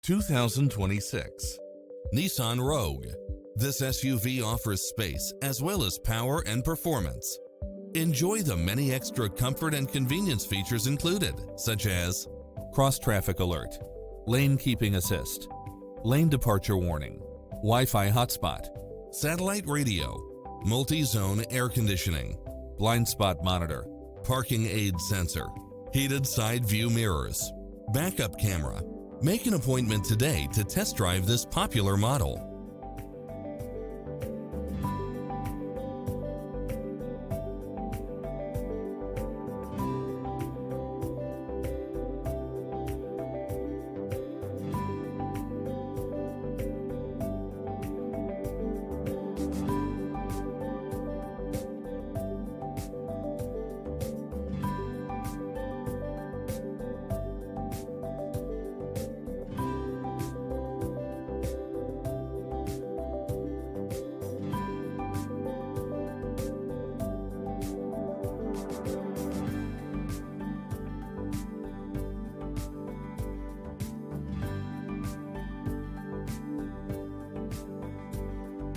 2026 Nissan Rogue. This SUV offers space as well as power and performance. Enjoy the many extra comfort and convenience features included, such as cross-traffic alert, lane keeping assist, lane departure warning, Wi-Fi hotspot, satellite radio, multi-zone air conditioning, blind spot monitor, parking aid sensor, heated side view mirrors, backup camera. Make an appointment today to test drive this popular model.